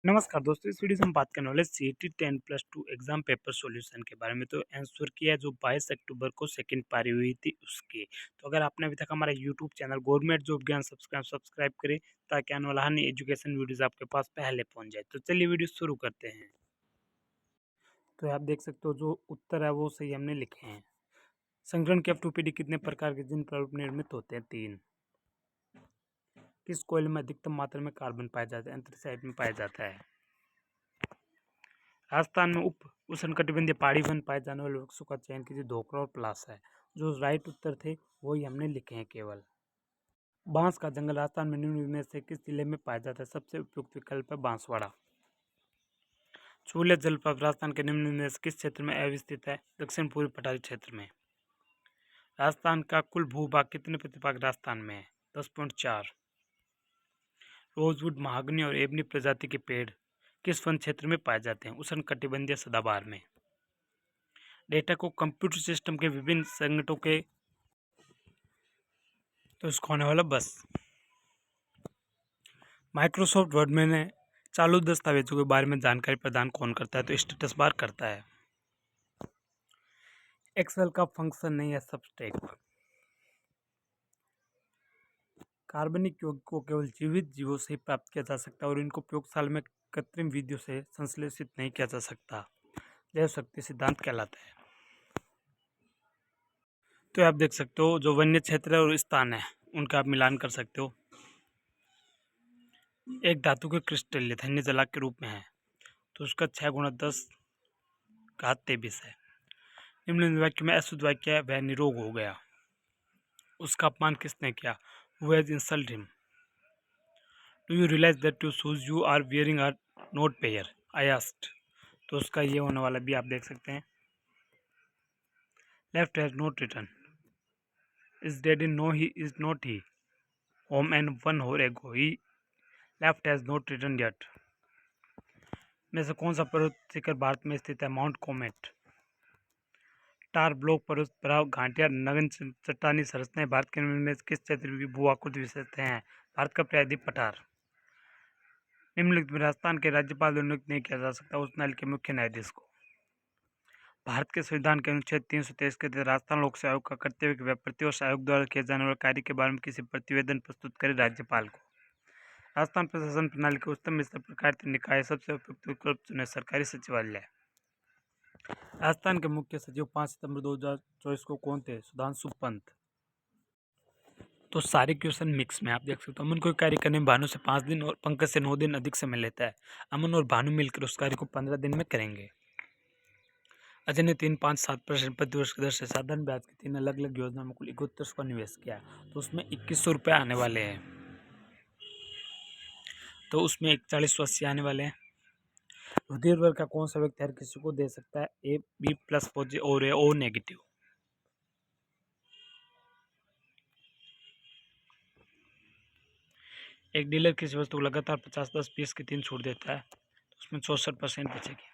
नमस्कार दोस्तों, इस वीडियो से हम बात करने वाले CET 10 plus 2 exam paper solution के बारे में। तो आंसर किया जो 22 अक्टूबर को सेकंड पारी हुई थी उसके। तो अगर आपने अभी तक हमारा यूट्यूब चैनल गवर्नमेंट जॉब ज्ञान सब्सक्राइब करें ताकि आने वाला हर नई एजुकेशन वीडियोस आपके पास पहले पहुंच जाए। तो चलिए वीडियो शुरू करते हैं। तो आप देख सकते हो जो उत्तर है वो सही हमने लिखे हैं। संगठन के F2PD कितने प्रकार के जिन प्रारूप निर्मित होते हैं? 3। किस कोयले में अधिकतम मात्रा में कार्बन पाया जाता है? एंथ्रेसाइट में पाया जाता है। राजस्थान में उप उष्णकटिबंधीय पहाड़ी वन पाए जाने वाले वृक्षों का चयन कीजिए। धोकरा और पलास है। जो राइट उत्तर थे वही हमने लिखे हैं केवल। बांस का जंगल राजस्थान में निम्न में से किस जिले में पाया जाता है? सबसे उपयुक्त विकल्प है बांसवाड़ा। चूले जलप्रपात राजस्थान के निम्न में से किस क्षेत्र में अवस्थित है? दक्षिण पूर्वी पठारी क्षेत्र में। राजस्थान का कुल भूभाग कितने प्रतिभाग राजस्थान में है? 10.4। रोजवुड, महागनी और एबनी प्रजाति के पेड़ किस वन क्षेत्र में पाए जाते हैं? उष्णकटिबंधीय सदाबहार में। डेटा को कंप्यूटर सिस्टम के विभिन्न संगठनों के तो इसको होने वाला बस। माइक्रोसॉफ्ट वर्ड में चालू दस्तावेजों के बारे में जानकारी प्रदान कौन करता है? तो स्टेटस बार करता है। एक्सेल का फंक्शन नहीं है सबस्ट्रैक। कार्बनिक यौगिक को केवल जीवित जीवों से ही प्राप्त किया जा सकता है और इनको प्रयोगशाला में कृत्रिम विधियों से संश्लेषित नहीं किया जा सकता। जैव शक्ति सिद्धांत कहलाता है। तो आप देख सकते हो जो वन्य क्षेत्र है और स्थान है उनका आप मिलान कर सकते हो। एक धातु के क्रिस्टल धन्य जला के रूप में है तो उसका 6 × 10 घात 23 है। निम्न वाक्य में अशुद्ध वाक्य है वह निरोग हो गया। उसका अपमान किसने किया? Who has insulted him? Do you realize that your shoes you are wearing are not pair? I asked. तो उसका ये होने वाला भी आप देख सकते हैं। Left has not written. Is daddy? No, he is not he. Home and 1 hour ago. He left has not written yet. में से कौन सा पर्वत शिखर भारत में स्थित है? Mount comet. टार ब्लॉक पर्वत पराव घाटियां नगन चट्टानी संरचनाएं भारत के में किस क्षेत्र की भू आकृति विशेषताएं हैं? भारत का प्रायद्वीप पठार। निम्नलिखित में राजस्थान के राज्यपाल नियुक्त नहीं किया जा सकता उच्च न्यायालय के मुख्य न्यायाधीश को। भारत के संविधान के अनुच्छेद 323 के तहत राजस्थान लोक सेवा आयोग का कर्तव्य कि वह प्रतिवर्ष आयोग द्वारा किए जाने वाले कार्य के बारे में किसी प्रतिवेदन प्रस्तुत करे राज्यपाल को। राजस्थान प्रशासन प्रणाली के उच्चतम स्तर पर कार्य निकाय सबसे उपयुक्त विकल्प चुने सरकारी सचिवालय। राजस्थान के मुख्य सचिव 5 सितंबर 2024 को कौन थे? सुधांशु पंत। तो सारे क्वेश्चन मिक्स में आप देख सकते हो। अमन को कार्य करने में भानु से 5 दिन और पंकज से 9 दिन अधिक समय लेता है। अमन और भानु मिलकर उस कार्य को 15 दिन में करेंगे। अजय ने 3, 5, 7% प्रतिवर्ष की दर से साधारण ब्याज की 3 अलग अलग योजनाओं में कुल 7100 का निवेश किया तो उसमें 2100 रुपये आने वाले हैं। तो उसमें 4180 आने वाले हैं। रुधिर वर्ग का कौन सा व्यक्ति हर किसी को दे सकता है? ए बी प्लस पॉजिटिव और ए ओ नेगेटिव। एक डीलर किसी वस्तु को लगातार 50, 10, 20 की 3 छूट देता है तो उसमें 64% बचेगी।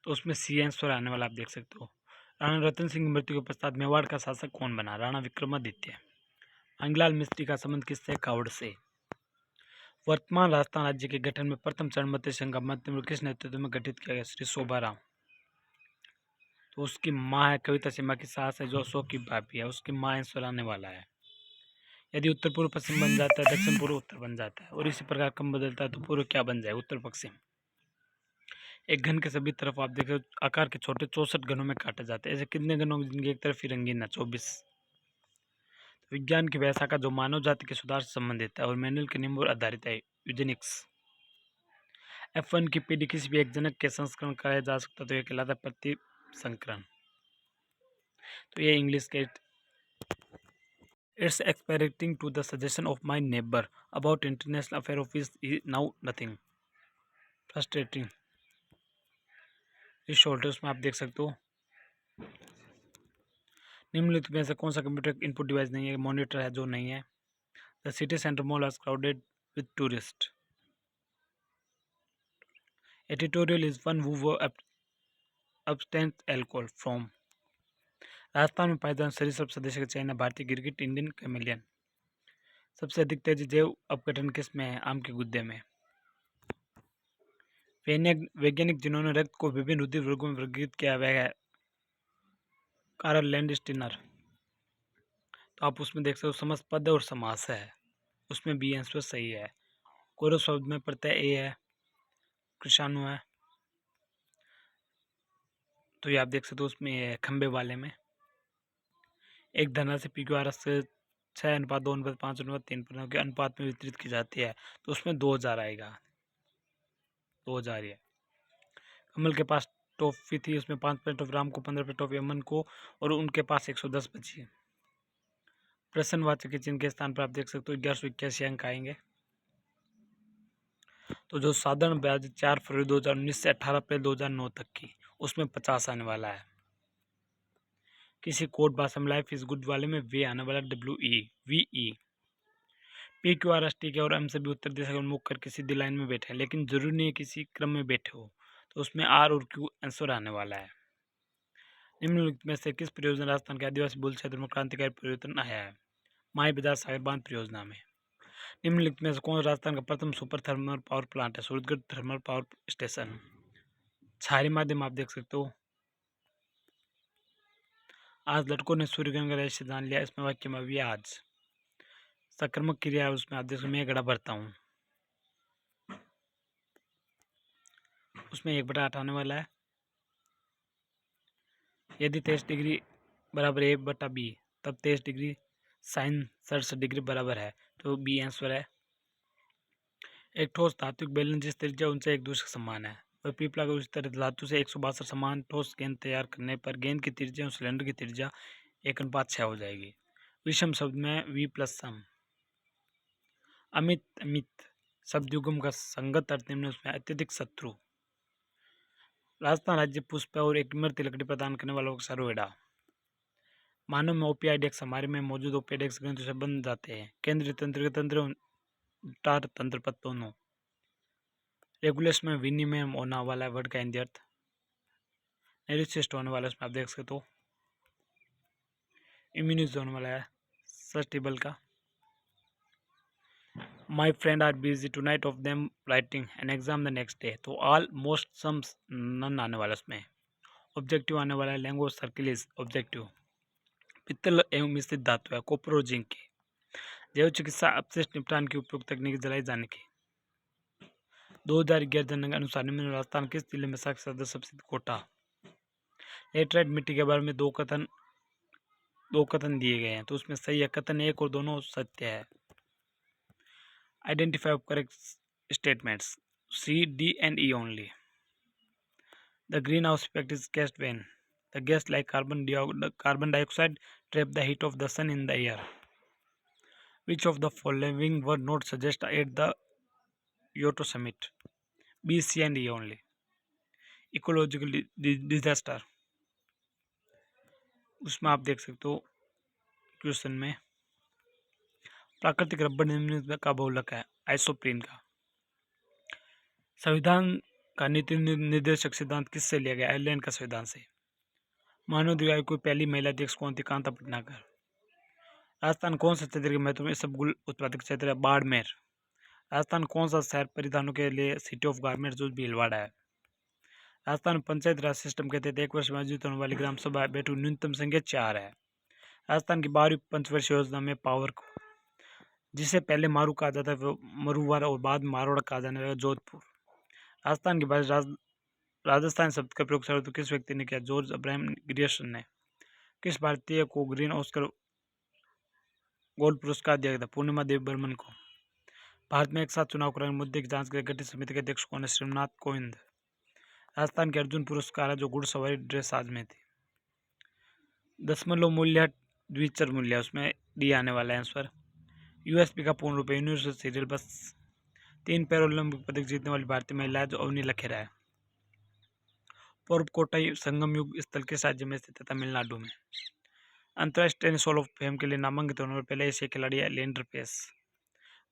तो उसमें सी आंसर आने वाला आप देख सकते हो। राणा रतन सिंह की मृत्यु के पश्चात मेवाड़ का शासक कौन बना? राणा विक्रमादित्य। अंगलाल मिस्त्री का संबंध किससे? कावड़ से। वर्तमान राजस्थान राज्य के गठन में प्रथम चरण मध्य संघ का मंत्रिमंडल किस नेतृत्व में गठित किया गया? श्री शोभाराम। तो उसकी माँ है कविता सिन्हा की सास है जो अशोक की भाभी है, उसकी माँ आंसर आने वाला है। यदि उत्तर पूर्व पश्चिम बन जाता है दक्षिण पूर्व उत्तर बन जाता है और इसी प्रकार कम बदलता है तो पूर्व क्या बन जाए? उत्तर पश्चिम। एक घन के सभी तरफ आप देखो आकार के छोटे 64 घनों में काटे जाते हैं। ऐसे कितने घनों जिनकी एक तरफ ही रंगीन है? 24। विज्ञान की वह शाखा जो मानव जाति के सुधार से संबंधित है और मैनुअल के नियम पर आधारित है? यूजेनिक्स। F1 की पीढ़ी किसी भी एक जनक के संस्करण कराया जा सकता तो यह कहलाता है प्रति संकरण। तो ये इंग्लिश के it's expecting to the suggestion of my neighbour about international affair office now nothing frustrating. इस शोल्डर्स में आप देख सकते हो। निम्नलिखित में से कौन सा कंप्यूटर इनपुट डिवाइस नहीं है? मॉनिटर है जो नहीं है। The city centre mall are crowded with tourist. Editorial is one who abstains alcohol from। Rajasthan में पाए जाने सरीसृप सदस्य का चयन है भारतीय गिरगिट, इंडियन कैमेलियन। सबसे अधिक तेजी जैव अपघटन किस में है? आम के गुद्दे में। वैज्ञानिक जिन्होंने रक्त को विभिन्न रुधिर वर्गों में वर्गीकृत किया वह है कार्ल लैंडस्टीनर। तो आप उसमें देख सकते हो समस्त पद और समास है, उसमें बी आंसर सही है। कौरव शब्द में प्रत्यय ए है, कृषाणु है, तो ये आप देख सकते हो उसमें है खंबे वाले में। एक धनराशि पी क्यू आर से 6:2:5:3 के अनुपात में वितरित की जाती है, तो उसमें 2000 आएगा, 2000 है। कमल के पास टॉफी थी, उसमें 5 प्लेट टॉफी राम को, 15 प्लेट टॉफी अमन को, और उनके पास 110 बची। प्रश्नवाचक के चिन्ह के स्थान पर आप देख सकते हो 1181 अंक आएंगे। तो जो साधारण ब्याज 4 फरवरी 2019 से 18 अप्रैल 2009 तक की, उसमें 50 आने वाला है। किसी कोड भाषा में लाइफ इज गुड वाले में वे आने वाला WE P Q R S T के और एम से भी उत्तर दिशा को मुख करके सीधी लाइन में बैठे, लेकिन जरूरी नहीं है किसी क्रम में बैठे हो, तो उसमें आर और क्यू आंसर आने वाला है। निम्नलिखित में से किस परियोजना राजस्थान के आदिवासी बोल क्षेत्र में क्रांतिकारी परिवर्तन आया है? माई बाजार सागर बांध परियोजना में। निम्नलिखित में से कौन राजस्थान का प्रथम सुपर थर्मल पावर प्लांट है? Surajgarh thermal power station. छारी माध्यम आप देख सकते हो। आज लड़कों ने सूर्य ग्रहण का रहस्य जान लिया, इसमें वाक्य में अभी आज। सक्रमक क्रिया है, उसमें आप देख सकते मैं घड़ा भरता हूँ, उसमें 1/8 आने वाला है। यदि 23 डिग्री बराबर A/B तब 23 डिग्री साइन 67 डिग्री बराबर है, तो बी आंसर है। एक ठोस धात्विक बेलन जिस त्रिज्या उनसे एक दूसरे समान है, वह पीपला के उस तरह धातु से 162 समान ठोस गेंद तैयार करने पर गेंद की त्रिज्या और सिलेंडर की त्रिज्या 1:6 हो जाएगी। विषम शब्द में V प्लस सम। अमित शब्द युग्म का संगत अर्थ निम्न उसमें अत्यधिक शत्रु। राजस्थान राज्य पुष्प और एक इमरती लकड़ी प्रदान करने वालों का सरोएडा। मानव में ओपियाइडेक्स हमारे में मौजूद ओपियाइडेक्स ग्रंथों से बन जाते हैं। केंद्रीय तंत्र के तंत्र टार तंत्र पर दोनों। रेगुलेशन में विनिमय होने वाला है वर्ड का हिंदी अर्थ। नेरिसिस्ट होने वाला है उसमें आप देख सकते हो। इम्यूनिस्ट होने वाला है सस्टेबल का। My friend are busy tonight of them writing an exam the next day, तो ऑल मोस्ट सम्स नन आने वाला उसमें। ऑब्जेक्टिव आने वाला है लैंग्वेज सर्किल इज ऑब्जेक्टिव। पित्तल एवं मिश्रित धातु है कॉपर और जिंक की। जैव चिकित्सा अपशिष्ट निपटान की उपयोग तकनीक जलाई जाने की। 2011 जनगणना अनुसार निम्न राजस्थान किस जिले में साक्षरता सबसे कोटा। लेटराइट मिट्टी के बारे में दो कथन दिए गए हैं, तो उसमें सही है कथन एक और दोनों सत्य है। Identify of correct statements C, D and E only. The greenhouse effect is cast when the gas like carbon dioxide trap the heat of the sun in the air. Which of the following were not suggested at the Kyoto summit? B, C and E only. Ecological disaster. उसमें आप देख सकते हो question में प्राकृतिक rubber निम्न का बहुलक है आइसोप्रीन का। संविधान का नीति निर्देशक सिद्धांत किससे लिया गया? आयरलैंड का संविधान से। मानव द्वीप की पहली महिला अध्यक्ष कौन थी? कांता भटनागर। राजस्थान कौन सा क्षेत्र के महत्वपूर्ण इसबगोल उत्पादक क्षेत्र है? बाड़मेर। राजस्थान कौन सा शहर परिधानों के लिए सिटी ऑफ गारमेंट जो भीलवाड़ा है? राजस्थान पंचायत राज सिस्टम के तहत एक वर्ष में आयोजित होने वाली ग्राम सभा बैठक न्यूनतम संख्या 4 है। राजस्थान की 12वीं पंचवर्षीय योजना में पावर को जिसे पहले मारू कहा जाता है मरुवार और बाद में मारवाड़ कहा जाने लगा जोधपुर। राजस्थान की भाषा राजस्थान शब्द का प्रयोग सर्वप्रथम किस व्यक्ति ने किया? जॉर्ज अब्राहम ग्रियर्सन ने। किस भारतीय को ग्रीन ऑस्कर गोल्ड पुरस्कार दिया गया था? पूर्णिमा देवी बर्मन को। भारत में एक साथ चुनाव कराने मुद्दे की जांच के लिए गठित समिति के अध्यक्ष कौन है? श्रीनाथ कोविंद। राजस्थान के अर्जुन पुरस्कार है जो घुड़सवारी ड्रेसाज में थी। दशमलव मूल्य द्विचर मूल्य उसमें डी आने वाला है आंसर। यूएसपी का पूर्ण रूप है यूनिवर्सल सीरियल बस। 3 पैरालंपिक पदक जीतने वाली भारतीय महिला जो अवनी लखेरा है। पूर्व कोटाई संगम युग स्थल किस राज्य में स्थित है? तमिलनाडु में। अंतर्राष्ट्रीय टेनिस हॉल ऑफ फेम के लिए नामांकित होने वाले पहले एशियाई खिलाड़ी है लिएंडर पेस।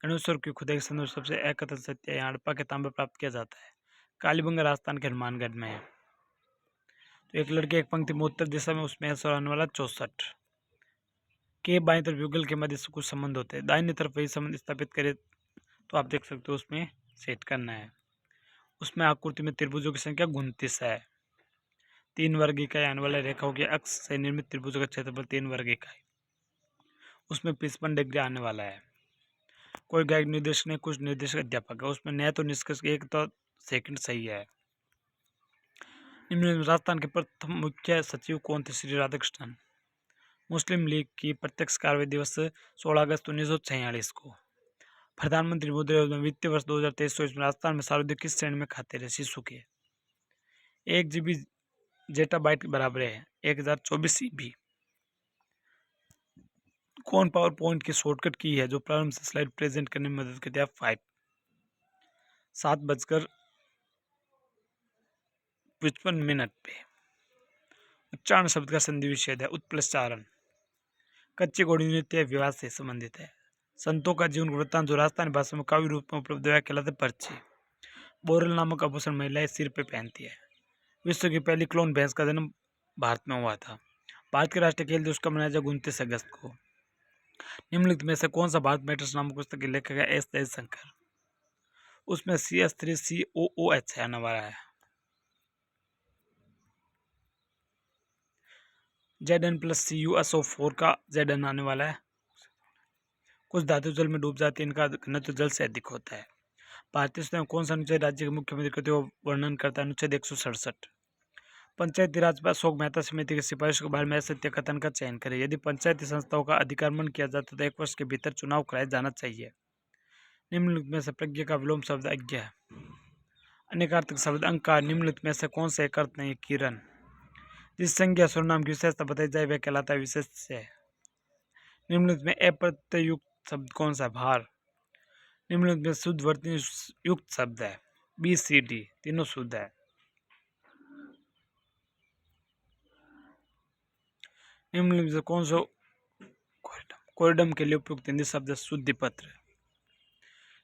गणेश्वर की खुदाई के संदर्भ सबसे अकथन सत्य है हड़प्पा के तांबे प्राप्त किया जाता है। कालीबंगा राजस्थान के हनुमानगढ़ में है। तो एक लड़के एक पंक्ति में उत्तर दिशा में उसमें आंसर आने वाला 64 के बाईं तरफ युगल के मध्य से कुछ संबंध होते हैं, दाहिनी तरफ वही संबंध स्थापित करे, तो आप देख सकते हो उसमें सेट करना है। उसमें आकृति में त्रिभुजों की संख्या 29 है। 3 वर्ग इकाई आने वाले रेखाओं के अक्ष से निर्मित त्रिभुजों का क्षेत्रफल 3 वर्ग इकाई, उसमें 55 डिग्री आने वाला है। कोई गायक निर्देशक ने कुछ निर्देशक अध्यापक है, उसमें न तो निष्कर्ष एक तो सेकंड सही है। राजस्थान के प्रथम मुख्य सचिव कौन थे? श्री राधाकृष्णन। मुस्लिम लीग की प्रत्यक्ष कार्रवाई दिवस 16 अगस्त 1946 को। प्रधानमंत्री मुद्रा योजना वित्तीय वर्ष 2023-24 में राजस्थान में सर्वाधिक किस श्रेणी में खाते रहे शिशु के? 1 GB जेटाबाइट बराबर है 1024 CB। कौन पावर पॉइंट की शॉर्टकट की है जो प्रारंभ से स्लाइड प्रेजेंट करने में मदद करती है? 5 7:55 पे। उच्चारण शब्द का संधि विच्छेद है उत्प्लचारण। कच्ची घोड़ी नृत्य विवाह से संबंधित है। संतों का जीवन वृत्तांत जो राजस्थानी भाषा में काव्य रूप में उपलब्ध है कहलाते पर्ची। बोरल नामक आभूषण महिलाएं सिर पे पहनती है। विश्व की पहली क्लोन भैंस का जन्म भारत में हुआ था। भारत के राष्ट्रीय खेल दिवस कब मनाया जाएगा? 29 अगस्त को। निम्नलिखित में से कौन सा भारत मैटर्स नामक पुस्तक के लेखक है? एस जयशंकर। उसमें CS3COOH आने वाला है। Zn+CuSO4 का Zn आने वाला है। कुछ धातु जल में डूब जाती है, इनका घनत्व जल से अधिक होता है। भारतीय संविधान कौन सा अनुच्छेद राज्य के मुख्यमंत्री करते हुए वर्णन करता है? अनुच्छेद 167। पंचायती राज पर अशोक मेहता समिति की सिफारिश के बारे में असत्य कथन का चयन करें। यदि पंचायती संस्थाओं का अधिकारमन किया जाता तो 1 वर्ष के भीतर चुनाव कराया जाना चाहिए। निम्नलिखित में से प्रज्ञा का विलोम शब्द अज्ञ है। अनेकार्थक शब्द अंकार। निम्नलिखित में से कौन सा एक अर्थ नहीं? किरण। जिस संज्ञा सर्वनाम की विशेषता बताई जाए वह कहलाता है विशेष्य। निम्नलिखित में अप्रत्ययुक्त शब्द कौन सा? भार। निम्नलिखित में शुद्ध वर्तनी युक्त शब्द है? BCD, तीनों शुद्ध है। निम्नलिखित में कौन सा कोरिडम के लिए उपयुक्त हिंदी शब्द है? शुद्धि पत्र।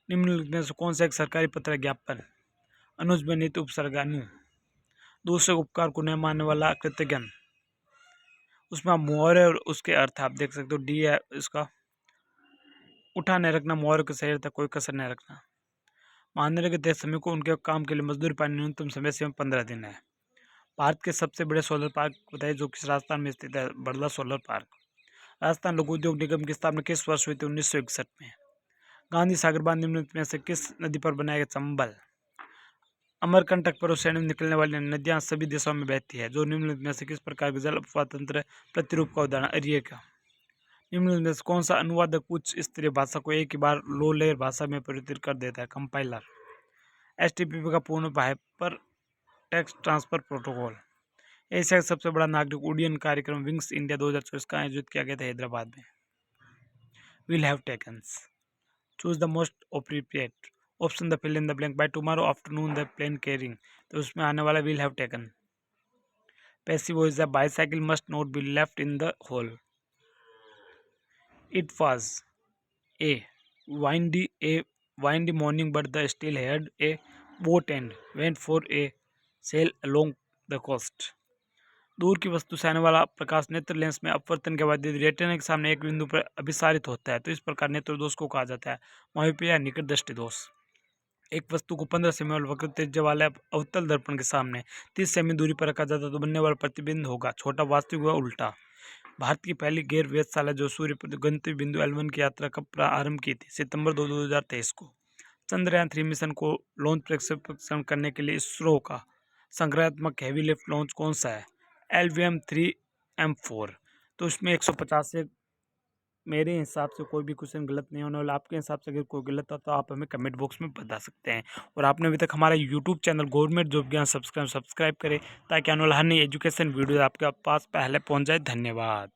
निम्नलिखित में से कौन सा एक सरकारी पत्र ज्ञापन? अनुज में नीति उपसर्ग अनु। दूसरे उपकार को न मानने वाला कृतज्ञ। उसमें आप मुहावरे और उसके अर्थ आप देख सकते हो। डी है इसका उठा नहीं रखना, मुहावरे को सही रहता, कोई कसर नहीं रखना। मानने के तय समय को उनके काम के लिए मजदूरी पाने न्यूनतम समय सीमा 15 दिन है। भारत के सबसे बड़े सोलर पार्क बताइए जो किस राजस्थान में स्थित है? Bhadla solar park. राजस्थान लघु उद्योग निगम की स्थापना किस वर्ष हुई थी? 1961 में। गांधी सागर बांध निम्नलिखित में से किस नदी पर बनाया गया? चंबल। अमरकंटक पर्वत श्रेणी में निकलने वाली नदियां सभी दिशाओं में बहती है जो निम्नलिखित में से किस प्रकार के जल अपवाह तंत्र प्रतिरूप का उदाहरण? अरिय का। निम्नलिखित में से कौन सा अनुवादक उच्च स्तरीय भाषा को एक ही बार लो लेयर भाषा में परिवर्तित कर देता है? कंपाइलर। HTTP का पूर्ण hyper text transfer protocol. Asia का सबसे बड़ा नागरिक उड्डयन कार्यक्रम विंग्स इंडिया 2024 का आयोजित किया गया था हैदराबाद में। Will have taken. Choose the most appropriate option the fill in the blank by tomorrow afternoon the plane carrying. तो उसमें आने वाला will have taken. Passive voice the bicycle must not be left in the hole. It was a windy morning but the still had a boat and went for a sail along the coast. दूर की वस्तु से आने वाला प्रकाश नेत्र lens में अपवर्तन के बाद यदि रेटिना के सामने एक बिंदु पर अभिसारित होता है तो इस प्रकार नेत्र दोष को कहा जाता है मायोपिया या निकट दृष्टि दोष। एक वस्तु को 15 सेमी वक्र त्रिज्या वाले अवतल दर्पण के सामने 30 सेमी दूरी पर रखा जाता है तो बनने वाला प्रतिबिंब होगा छोटा, वास्तविक हुआ उल्टा। भारत की पहली गैर वेधशाला जो सूर्य पर गंतव्य बिंदु L1 की यात्रा का प्रारंभ की थी सितंबर 2023 को। चंद्रयान 3 मिशन को लॉन्च प्रक्षेपण करने के लिए इसरो का संक्रामक हैवी लिफ्ट लॉन्च कौन सा है? LVM-3M4। तो उसमें 150 से मेरे हिसाब से कोई भी क्वेश्चन गलत नहीं होने वाला। आपके हिसाब से अगर कोई गलत हो तो आप हमें कमेंट बॉक्स में बता सकते हैं। और आपने अभी तक हमारा यूट्यूब चैनल गवर्नमेंट जॉब ज्ञान सब्सक्राइब करें ताकि आने वाला हर नई एजुकेशन वीडियो आपके पास पहले पहुंच जाए। धन्यवाद।